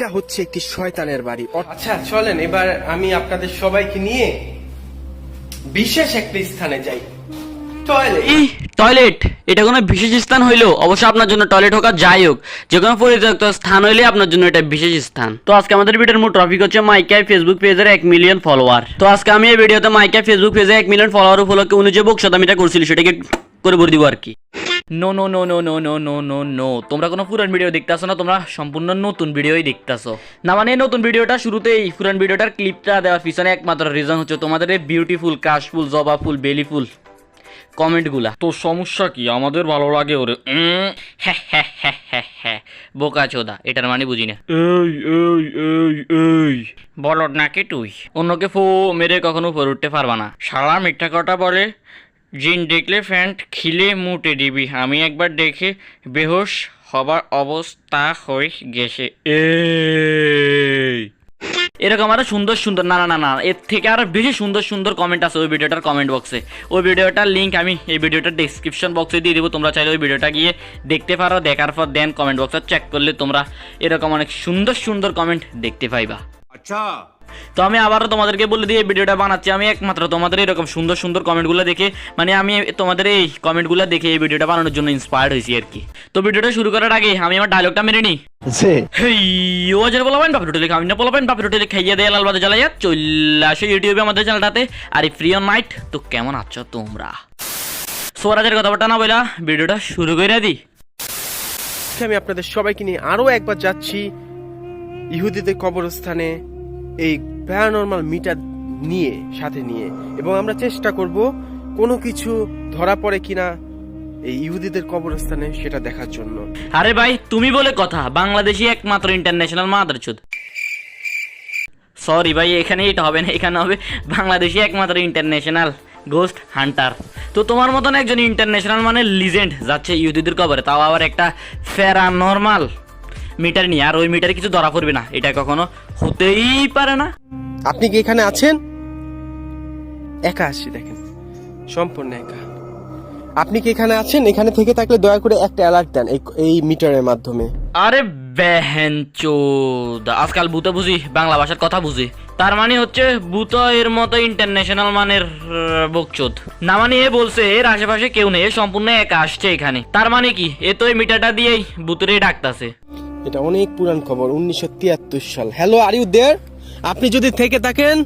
এটা হচ্ছে একটি শয়তানের বাড়ি। আচ্ছা চলেন এবার আমি আপনাদের সবাইকে নিয়ে বিশেষ একটা স্থানে যাই, টয়লেট। টয়লেট এটা কোনো বিশেষ স্থান হইলো? অবশ্য আপনার জন্য টয়লেট হোক আর যাই হোক, যে কোনো পরিত্যক্ত স্থান হইলে আপনার জন্য এটা বিশেষ স্থান। তো আজকে আমাদের ভিডিওর মূল টপিক হচ্ছে মাইকাই ফেসবুক পেজের 1 মিলিয়ন ফলোয়ার। তো আজকে আমি এই ভিডিওতে মাইকাই ফেসবুক পেজে 1 মিলিয়ন ফলোয়ার উপলক্ষে উনি যে বকশাদামিটা করছিল সেটাকে করে বলে দিব আর কি। No no no no no no no no no, তোমরা কোনো পুরান ভিডিও দেখতেছো না, তোমরা সম্পূর্ণ নতুন ভিডিওই দেখতেছো। না মানে নতুন ভিডিওটা শুরুতেই পুরান ভিডিওটার ক্লিপটা দেওয়ার পিছনে একমাত্র রিজন হচ্ছে তোমাদের এই বিউটিফুল কাশফুল জবা ফুল বেলি ফুল কমেন্টগুলা। তো সমস্যা কি? আমাদের ভালো লাগে ওরে। হ্যাঁ হ্যাঁ হ্যাঁ হ্যাঁ হ্যাঁ বোকা চোদা, এটার মানে বুঝি না। এই এই এই এই বলদ নাকি তুই? অন্যকে ফো মেরে কখনো উপরে উঠতে পারবা না। সারা মিথ্যা কথা বলে, জিন দেখলে ফ্যান্ট খিলে মুটে দিবি। আমি একবার দেখে বেহোশ হবার অবস্থা হয়ে গেছে। এই এরকম আরো সুন্দর সুন্দর না না না না এর থেকে আরো বেশি সুন্দর সুন্দর কমেন্ট আছে ওই ভিডিওটার কমেন্ট বক্সে। ওই ভিডিওটার লিঙ্ক আমি এই ভিডিওটার ডেসক্রিপশন বক্সে দিয়ে দেবো, তোমরা চাইলে ওই ভিডিওটা গিয়ে দেখতে পারো। দেখার পর দেন কমেন্ট বক্সে চেক করলে তোমরা এরকম অনেক সুন্দর সুন্দর কমেন্ট দেখতে পাইবা। আচ্ছা, তো আমি আবারও তোমাদেরকে বলে দিয়ে এই ভিডিওটা বানাচ্ছি আমি একমাত্র তোমাদের এরকম সুন্দর সুন্দর কমেন্টগুলো দেখে, মানে আমি তোমাদের এই কমেন্টগুলো দেখে এই ভিডিওটা বানানোর জন্য ইন্সপায়ার্ড হয়েছি আর কি। তো ভিডিওটা শুরু করার আগে আমি আমার ডায়লগটা মেরে নিই। ইউটিউবে আমাদের চ্যানেলটাতে আর ফ্রি অন নাইট। তো কেমন আছো তোমরা? সোরাজের কথাবার্তা না বলা ভিডিওটা শুরু করে দিই। আমি আপনাদের সবাইকে নিয়ে আরো একবার যাচ্ছি ইহুদিদের কবরস্থানে, এই প্যারানরমাল মিটার নিয়ে সাথে নিয়ে, এবং আমরা চেষ্টা করব কোনো কিছু ধরা পড়ে কিনা এই ইহুদিদের কবরস্থানে সেটা দেখার জন্য। আরে ভাই তুমি বলে কথা, বাংলাদেশি একমাত্র ইন্টারন্যাশনাল মাদারচোদ। সরি ভাই, এখানে এটা হবে না, এখানে হবে বাংলাদেশি একমাত্র ইন্টারন্যাশনাল গোস্ট হান্টার। তো তোমার মতন একজন ইন্টারন্যাশনাল মানে লিজেন্ড যাচ্ছে ইহুদিদের কবরে, তাও আবার একটা প্যারানরমাল মিটার নিয়ে। আর ওই মিটারে কিছু ধরা পড়বে না, এটা কখনো হতেই পারে না। আপনি কি এখানে আছেন? একা আসছি, দেখেন সম্পূর্ণ একা। আপনি কি এখানে আছেন? এখানে থেকে থাকলে দয়া করে একটা অ্যালার্ট দেন এই মিটারের মাধ্যমে। আরে বেহেনচোদ, আজকাল ভূতে বুঝি বাংলা ভাষার কথা বুঝি, তার মানে হচ্ছে ভূত এর মতো ইন্টারন্যাশনাল মানের বকচোদ। না মানে এ বলছে এর আশেপাশে কেউ নেই, সম্পূর্ণ একা আসছে এখানে। তার মানে কি এ তো এই মিটারটা দিয়েই ভূতেরই ডাকতাছে। এটা অনেক পুরান খবর, 1973 সাল। Hello, are you there? আপনি যদি থেকে থাকেন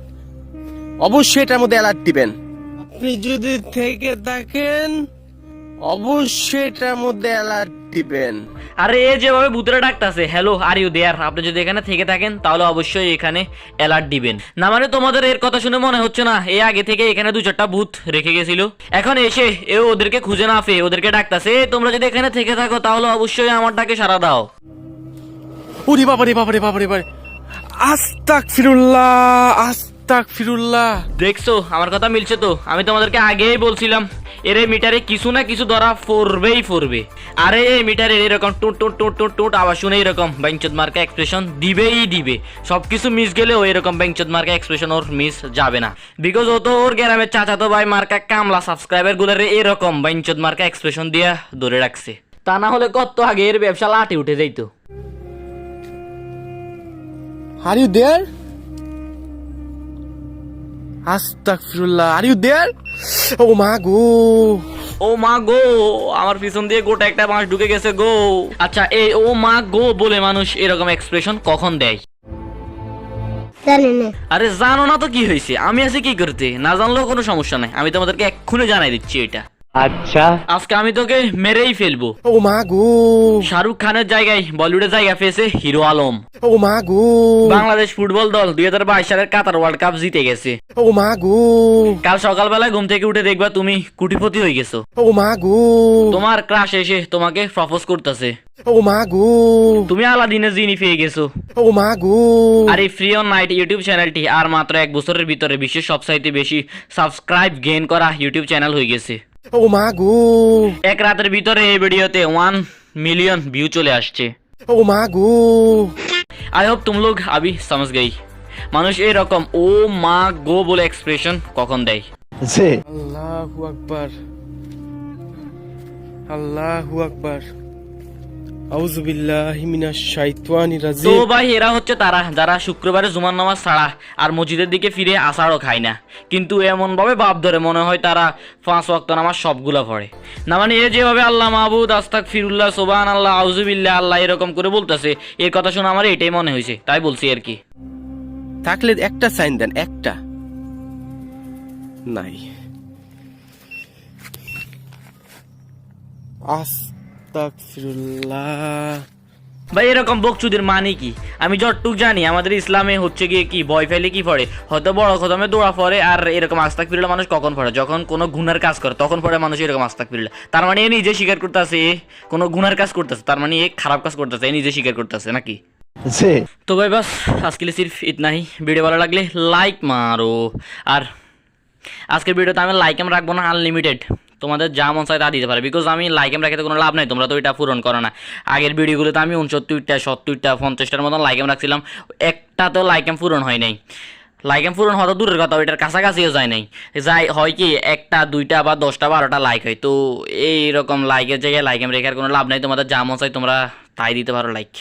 অবশ্যই এটার মধ্যে অ্যালার্ট দিবেন। আপনি যদি থেকে থাকেন অবশ্যই এটার মধ্যে অ্যালার্ট দিবেন। আরে এ যেভাবে ভূতেরা ডাকতাছে, হ্যালো আর ইউ দেয়ার, আপনি যদি এখানে থেকে থাকেন তাহলে অবশ্যই এখানে অ্যালার্ট দিবেন। না মানে তোমাদের এর কথা শুনে মনে হচ্ছে না এ আগে থেকে এখানে 2-4টা ভূত রেখে গেছিল, এখন এসে এ ওদেরকে খুঁজে না পেয়ে ওদেরকে ডাকতাছে, তোমরা যদি এখানে থেকে থাকো তাহলে অবশ্যই আমার ডাকে সাড়া দাও। ওরে বাবারে বাবারে বাবারে বাবারে, আস্তাগফিরুল্লাহ আস্তাগফিরুল্লাহ। দেখছো আমার কথা মিলছে তো? আমি তোমাদেরকে আগেই বলছিলাম এর মিটারে কিছু না কিছু ধরা পড়বেই পড়বে। আরে এই মিটারে এরকম টুট টুট টুট টুট টুট আওয়াজ শুনে এরকম বেঞ্চদ মার্কা এক্সপ্রেশন দিবেই দিবে। সবকিছু মিস গেলেও এরকম বেঞ্চদ মার্কা এক্সপ্রেশন ওর মিস যাবে না, বিকজ ও তো ওর গ্রামের চাচাতো ভাই মার্কা কামলা সাবস্ক্রাইবার গুলারে এরকম বেঞ্চদ মার্কা এক্সপ্রেশন দিয়া ধরে রাখছে। তা না হলে কত আগে এর ব্যবসা লাটে উঠে যাইতো। Are you there? আস্তাগফিরুল্লাহ, আর ইউ দেয়ার? ও মা গো, ও মা গো, আমার পিছন দিয়ে গোটা একটা মাছ ঢুকে গেছে গো। আচ্ছা এই ও মা গো বলে মানুষ এরকম এক্সপ্রেশন কখন দেয়? আরে জানো না তো কি হয়েছে, আমি আছি কি করতে, না জানলেও কোনো সমস্যা নাই, আমি তোমাদেরকে এক্ষুনি জানাই দিচ্ছি এটা। আচ্ছা আজকে আমি তোকে মেরেই ফেলবো। ও মা গো, শাহরুখ খানের জায়গায় বলিউডে জায়গা পেয়েছে হিরো আলম। ও মা গো, বাংলাদেশ ফুটবল দল 2022 সালের কাতার ওয়ার্ল্ড কাপ জিতে গেছে। ও মা গো, কাল সকালবেলায় ঘুম থেকে উঠে দেখবা তুমি কোটিপতি হয়ে গেছো। ও মা গো, তোমার ক্রাশ এসে তোমাকে প্রপোজ করতেছে। ও মা গো, তুমি আলাদিনের জিনি পেয়ে গেছো। ও মা গো। আর এই ফ্রি অন নাইট ইউটিউব চ্যানেলটি আর মাত্র 1 বছরের ভিতরে বিশ্বের সবচাইতে বেশি সাবস্ক্রাইব গেইন করা ইউটিউব চ্যানেল হয়ে গেছে। ও মা গো, এক রাতের ভিতরে এই ভিডিওতে 1 मिलियन व्यू চলে আসছে। ও মা গো, आई होप तुम लोग अभी समझ गई মানুষ এরকম ও মা গো বলে এক্সপ্রেশন কখন দেয়। আল্লাহু আকবার, আল্লাহু আকবার। আউযুবিল্লাহি মিনাশ শাইতানির তো রাজিম। ভাই এরা হচ্ছে তারা যারা শুক্রবারে জুমার নামাজ ছাড়া আর মসজিদের দিকে ফিরে আসারও খায় না, কিন্তু এমন ভাবে ভাব ধরে মনে হয় তারা 5 ওয়াক্ত নামাজ সবগুলা পড়ে। না মানে এ যেভাবে আল্লাহ মাহবুদ আস্তাগফিরুল্লাহ সুবহানাল্লাহ আউযুবিল্লাহ আল্লাহ এরকম করে বলতেছে, এর কথা শুনে আমার এটাই মনে হয়েছে, তাই বলছি আর কি। থাকলে একটা সাইন দেন, একটা নাই। আস্তাগফিরুল্লাহ। ভাই এরকম বকচুদের মানে কি? আমি যতটুক জানি আমাদের ইসলামে হচ্ছে গিয়ে কি বয় ফেলে কি পড়ে, হয়তো বড় খতমে দোয়া পড়ে, আর এরকম আস্তাগফিরুল্লাহ মানুষ কখন পড়ে? যখন কোনো গুনার কাজ করে তখন পড়ে মানুষ এরকম আস্তাগফিরুল্লাহ। তার মানে এ নিজে স্বীকার করতেছে কোনো গুনার কাজ করতেছে, তার মানে এ খারাপ কাজ করতেছে, এ নিজে স্বীকার করতেছে নাকি? তো ভাই বাস আজকে लिए सिर्फ इतना ही। ভিডিও ভালো লাগলে লাইক মারো, আর আজকের ভিডিওতে আমি লাইক এম রাখবো না, আনলিমিটেড, তোমাদের যা মন চায় তা দিতে পারে, বিকজ আমি লাইক এম রাখতে কোনো লাভ নাই, তোমরা তো এটা পূরণ করো না। আগের ভিডিওগুলোতে আমি 69টা 70টা 50টার মতন লাইক এম রাখছিলাম, একটাতেও লাইক এম পূরণ হয় নাই। লাইক এম পূরণ হওয়া তো দূরের কথা, ওইটার কাছাকাছিও যায় নাই, যাই হয় কি 1টা 2টা বা 10টা 12টা লাইক হয়। তো এইরকম লাইকের জায়গায় লাইক এম রেখে আর কোনো লাভ নাই, তোমাদের যা মন চায় তোমরা তাই দিতে পারো লাইক।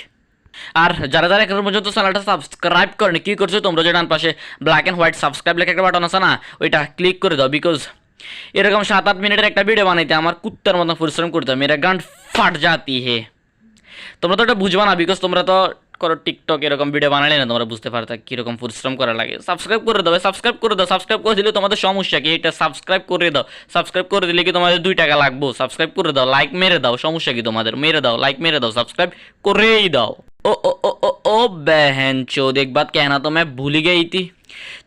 আর যারা যারা এখন পর্যন্ত চ্যানেলটা সাবস্ক্রাইব করেনি, কি করছো তোমরা, যে ডান পাশে ব্ল্যাক অ্যান্ড হোয়াইট সাবস্ক্রাইব লেখা একটা বাটন আছে না, ওইটা ক্লিক করে দাও, বিকজ এরকম 7-8 মিনিটের একটা ভিডিও বানাইতে আমার কুত্তার মতো পরিশ্রম করতে হয়, মেরা গান ফাট জাতি হে। তোমরা তো এটা বুঝবা না, বিকজ তোমরা তো করো টিকটক, এরকম ভিডিও বানালে না তোমরা বুঝতে পারতো কীরকম পরিশ্রম করা লাগে। সাবস্ক্রাইব করে দাও, সাবস্ক্রাইব করে দাও, সাবস্ক্রাইব করে দিলে তোমাদের সমস্যা কি? এটা সাবস্ক্রাইব করে দাও, সাবস্ক্রাইব করে দিলে কি তোমাদের 2 টাকা লাগবো? সাবস্ক্রাইব করে দাও, লাইক মেরে দাও, সমস্যা কি তোমাদের? মেরে দাও, লাইক মেরে দাও, সাবস্ক্রাইব করেই দাও। ओ ओ ओ ओ ओ बहन चोद, एक बात कहना तो मैं भूल ही गई थी।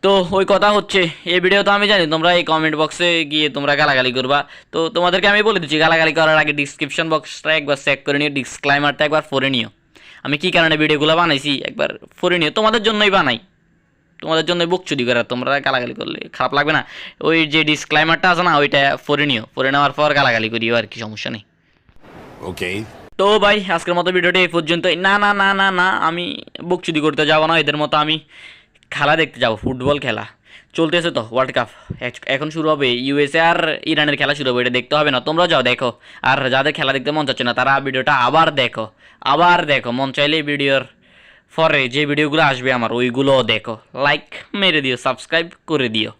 তো ওই কথা হচ্ছে, এই ভিডিও তো আমি জানি তোমরা এই কমেন্ট বক্সে গিয়ে তোমরা গালাগালি করবা, তো তোমাদেরকে আমি বলে দিচ্ছি গালাগালি করার আগে ডিসক্রিপশন বক্সটা একবার চেক করে নিও, ডিসক্লাইমারটা একবার পড়ে নিও, আমি কি কারণে ভিডিওগুলো বানাইছি একবার পড়ে নিও, তোমাদের জন্যই বানাই, তোমাদের জন্যই বকচুদি করার, তোমরা গালাগালি করলে খারাপ লাগবে না। ওই যে ডিসক্লাইমারটা আছে না, ওইটা পড়ে নিও, পড়ে নেওয়ার পর গালাগালি করিও আর কি, সমস্যা নেই। ওকে। তো ভাই আজকের মতো ভিডিওটা এই পর্যন্ত। না না না না না, আমি বকচুদি করতে যাবো না এদের মতো, আমি খেলা দেখতে যাবো, ফুটবল খেলা চলতেছে তো, ওয়ার্ল্ড কাপ এখন শুরু হবে, ইউএসএ আর ইরানের খেলা শুরু হবে, এটা দেখতে হবে না? তোমরা যাও দেখো, আর যাদের খেলা দেখতে মন চাচ্ছে না তারা ভিডিওটা আবার দেখো, আবার দেখো, মন চাইলে ভিডিওর পরে যে ভিডিওগুলো আসবে আমার ওইগুলোও দেখো, লাইক মেরে দিও, সাবস্ক্রাইব করে দিও।